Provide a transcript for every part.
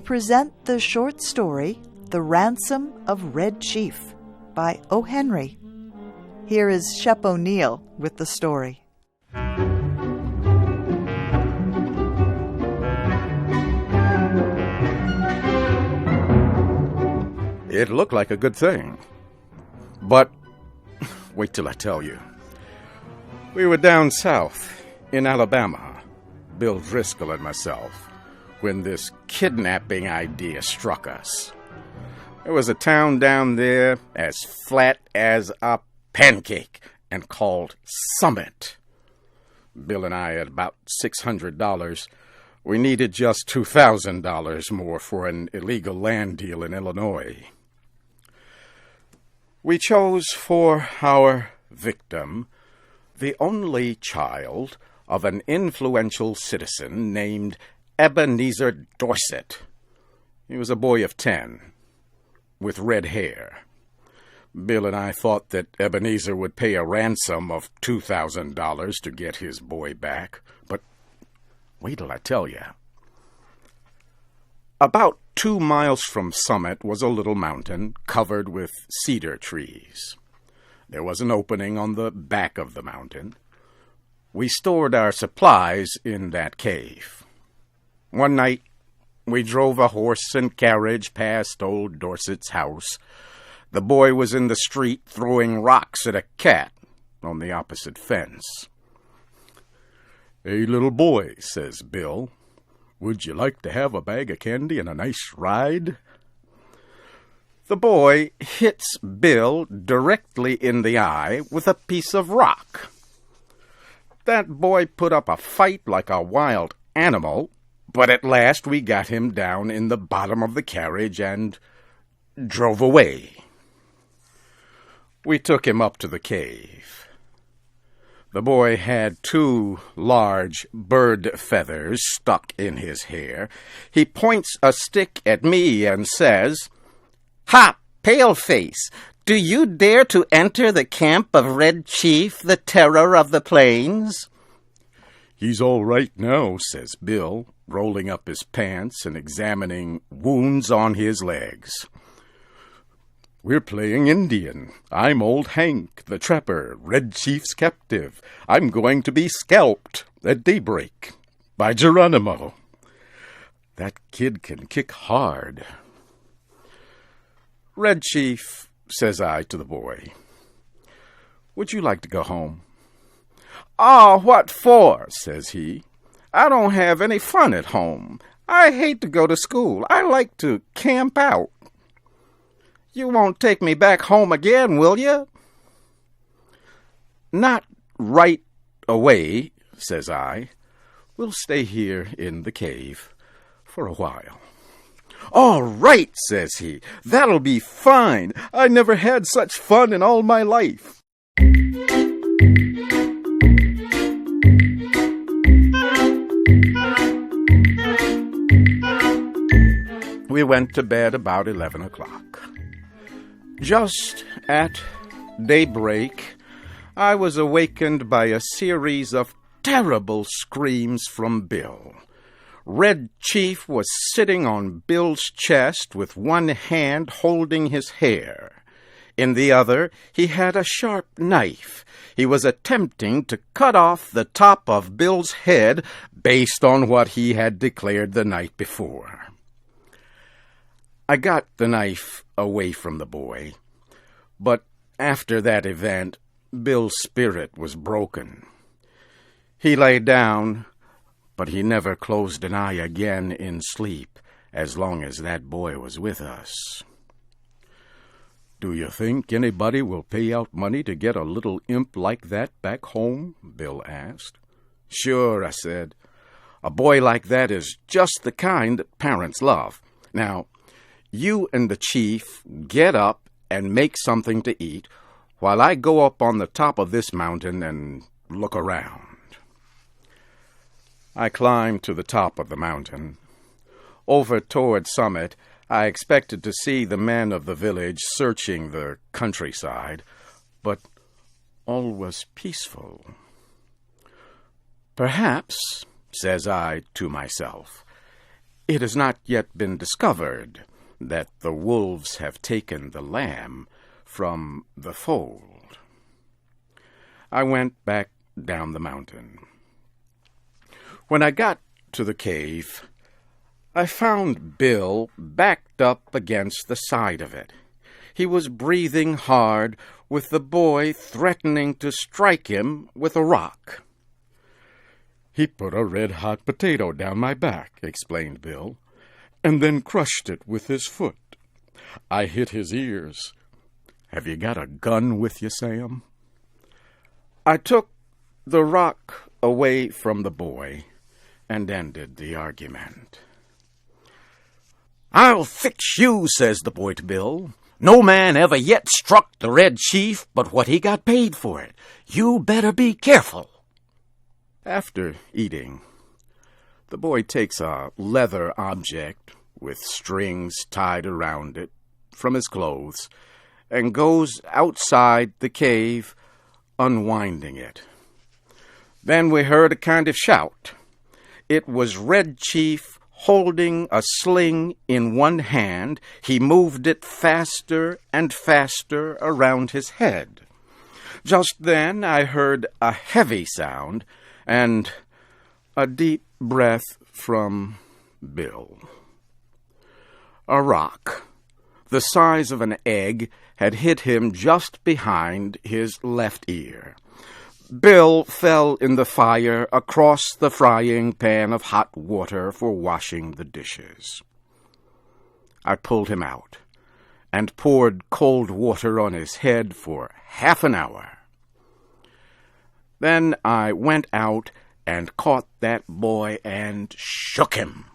present the short story, The Ransom of Red Chief, by O. Henry. Here is Shep O'Neill with the story. It looked like a good thing. But wait till I tell you. We were down south in Alabama, Bill Driscoll and myself, when this kidnapping idea struck us. There was a town down there as flat as a pancake and called Summit. Bill and I had about $600. We needed just $2,000 more for an illegal land deal in Illinois. We chose for our victim the only child of an influential citizen named Ebenezer Dorset. He was a boy of 10, with red hair. Bill and I thought that Ebenezer would pay a ransom of $2,000 to get his boy back, but wait till I tell you. About 2 miles from Summit was a little mountain covered with cedar trees. There was an opening on the back of the mountain. We stored our supplies in that cave. One night, we drove a horse and carriage past old Dorset's house. The boy was in the street throwing rocks at a cat on the opposite fence. "Hey, little boy," says Bill, "would you like to have a bag of candy and a nice ride?" The boy hits Bill directly in the eye with a piece of rock. That boy put up a fight like a wild animal, but at last we got him down in the bottom of the carriage and drove away. We took him up to the cave. The boy had 2 large bird feathers stuck in his hair. He points a stick at me and says, "Ha, paleface, do you dare to enter the camp of Red Chief, the terror of the plains?" "He's all right now," says Bill, rolling up his pants and examining wounds on his legs. "We're playing Indian. I'm old Hank, the trapper, Red Chief's captive. I'm going to be scalped at daybreak by Geronimo. That kid can kick hard." "Red Chief," says I to the boy, "would you like to go home?" "Oh, what for?" says he. "I don't have any fun at home. I hate to go to school. I like to camp out." "You won't take me back home again, will you?" "Not right away," says I. "We'll stay here in the cave for a while." "All right," says he. "That'll be fine. I never had such fun in all my life." We went to bed about 11 o'clock. Just at daybreak, I was awakened by a series of terrible screams from Bill. Red Chief was sitting on Bill's chest with one hand holding his hair. In the other, he had a sharp knife. He was attempting to cut off the top of Bill's head based on what he had declared the night before. I got the knife away from the boy, but after that event, Bill's spirit was broken. He lay down, but he never closed an eye again in sleep as long as that boy was with us. "Do you think anybody will pay out money to get a little imp like that back home?" Bill asked. "Sure," I said. "A boy like that is just the kind that parents love. Now, you and the chief get up and make something to eat while I go up on the top of this mountain and look around." I climbed to the top of the mountain. Over toward Summit, I expected to see the men of the village searching the countryside, but all was peaceful. "Perhaps," says I to myself, It has not yet been discovered that the wolves have taken the lamb from the fold. I went back down the mountain. When I got to the cave, I found Bill backed up against the side of it. He was breathing hard, with the boy threatening to strike him with a rock. "He put a red-hot potato down my back," explained Bill, "and then crushed it with his foot. I hit his ears. Have you got a gun with you, Sam?" I took the rock away from the boy and ended the argument. "I'll fix you," says the boy to Bill. "No man ever yet struck the Red Chief but what he got paid for it. You better be careful." After eating, the boy takes a leather object with strings tied around it from his clothes and goes outside the cave, unwinding it. Then we heard a kind of shout. It was Red Chief holding a sling in one hand. He moved it faster and faster around his head. Just then I heard a heavy sound and a deep breath from Bill. A rock, the size of an egg, had hit him just behind his left ear. Bill fell in the fire across the frying pan of hot water for washing the dishes. I pulled him out and poured cold water on his head for half an hour. Then I went out and caught that boy and shook him.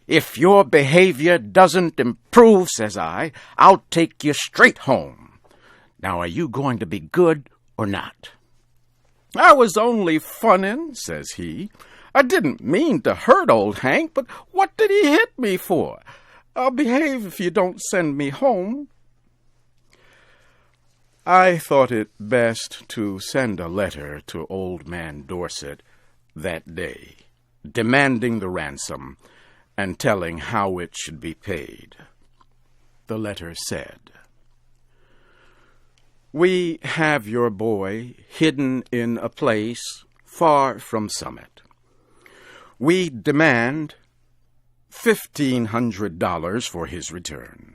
"If your behavior doesn't improve," says I, "I'll take you straight home. Now are you going to be good or not?" "I was only funnin'," says he. "I didn't mean to hurt old Hank, but what did he hit me for? I'll behave if you don't send me home." I thought it best to send a letter to Old Man Dorset that day, demanding the ransom and telling how it should be paid. The letter said, "We have your boy hidden in a place far from Summit. We demand $1,500 for his return.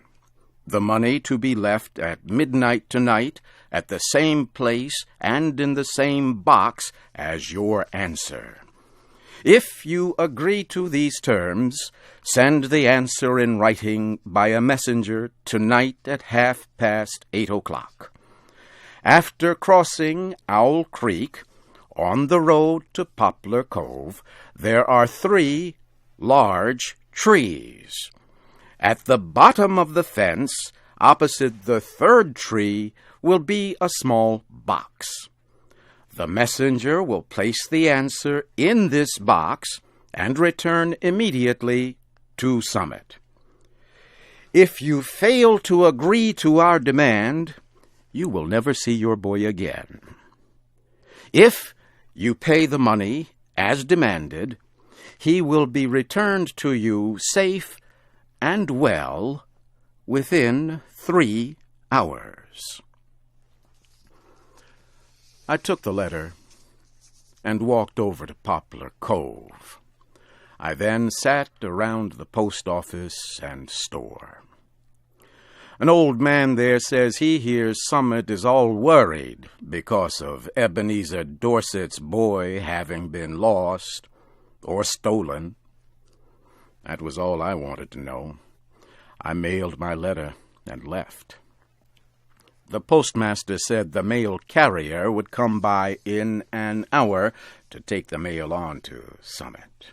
The money to be left at midnight tonight at the same place and in the same box as your answer. If you agree to these terms, send the answer in writing by a messenger tonight at 8:30. After crossing Owl Creek, on the road to Poplar Cove, there are 3 large trees. At the bottom of the fence, opposite the 3rd tree, will be a small box. The messenger will place the answer in this box and return immediately to Summit. If you fail to agree to our demand, you will never see your boy again. If you pay the money as demanded, he will be returned to you safe and well within 3 hours." I took the letter and walked over to Poplar Cove. I then sat around the post office and store. An old man there says he hears Summit is all worried because of Ebenezer Dorset's boy having been lost or stolen. That was all I wanted to know. I mailed my letter and left. The postmaster said the mail carrier would come by in an hour to take the mail on to Summit.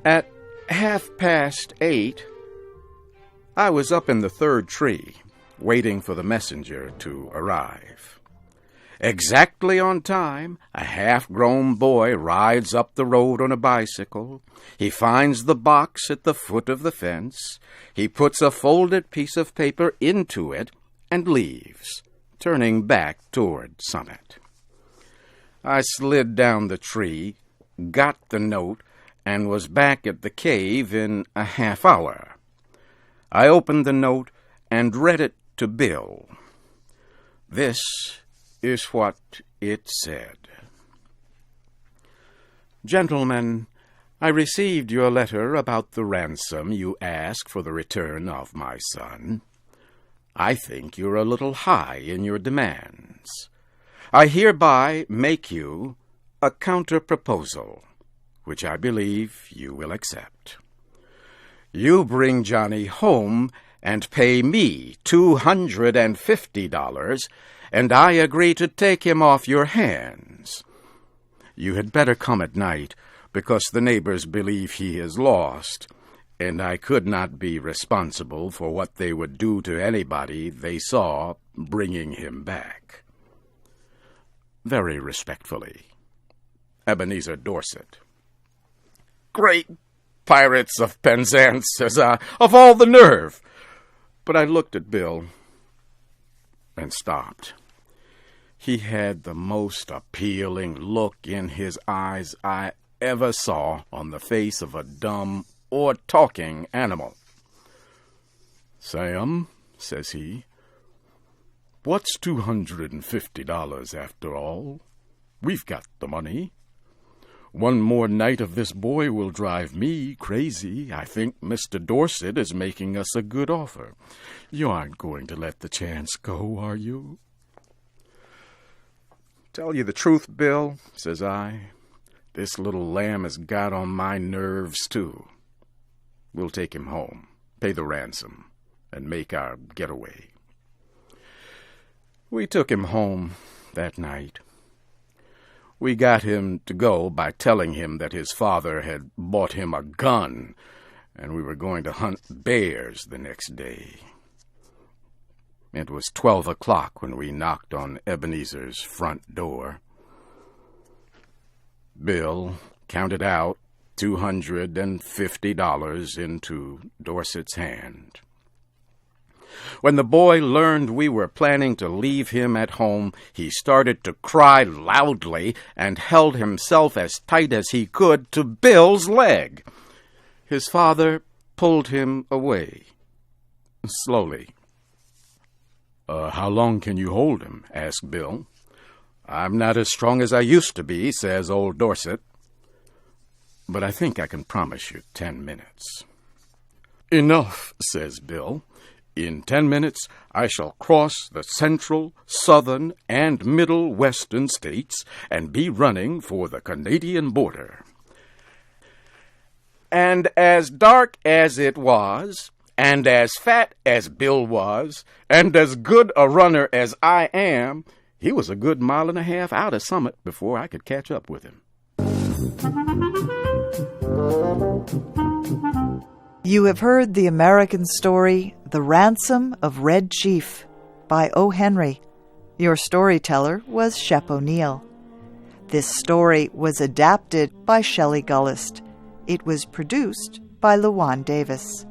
At 8:30, I was up in the 3rd tree, waiting for the messenger to arrive. Exactly on time, a half-grown boy rides up the road on a bicycle. He finds the box at the foot of the fence. He puts a folded piece of paper into it and leaves, turning back toward Summit. I slid down the tree, got the note, and was back at the cave in a half hour. I opened the note and read it to Bill. This is what it said. Gentlemen, I received your letter about the ransom you asked for the return of my son. I think you're a little high in your demands. I hereby make you a counter-proposal, which I believe you will accept. You bring Johnny home and pay me $250, and I agree to take him off your hands. You had better come at night, because the neighbors believe he is lost, and I could not be responsible for what they would do to anybody they saw bringing him back. Very respectfully, Ebenezer Dorset. Great Pirates of Penzance, says I, of all the nerve! But I looked at Bill and stopped. He had the most appealing look in his eyes I ever saw on the face of a dumb or talking animal. Sam, says he, what's $250 after all? We've got the money. One more night of this boy will drive me crazy. I think Mr. Dorset is making us a good offer. You aren't going to let the chance go, are you? Tell you the truth, Bill, says I. This little lamb has got on my nerves, too. We'll take him home, pay the ransom, and make our getaway. We took him home that night. We got him to go by telling him that his father had bought him a gun, and we were going to hunt bears the next day. It was 12 o'clock when we knocked on Ebenezer's front door. Bill counted out $250 into Dorset's hand. When the boy learned we were planning to leave him at home, he started to cry loudly and held himself as tight as he could to Bill's leg. His father pulled him away, slowly. How long can you hold him? Asked Bill. I'm not as strong as I used to be, says old Dorset. But I think I can promise you 10 minutes. Enough, says Bill. In 10 minutes, I shall cross the central, southern, and middle western states and be running for the Canadian border. And as dark as it was, and as fat as Bill was, and as good a runner as I am, he was a good mile and a half out of Summit before I could catch up with him. You have heard the American story, The Ransom of Red Chief, by O. Henry. Your storyteller was Shep O'Neill. This story was adapted by Shelley Gullist. It was produced by Luwan Davis.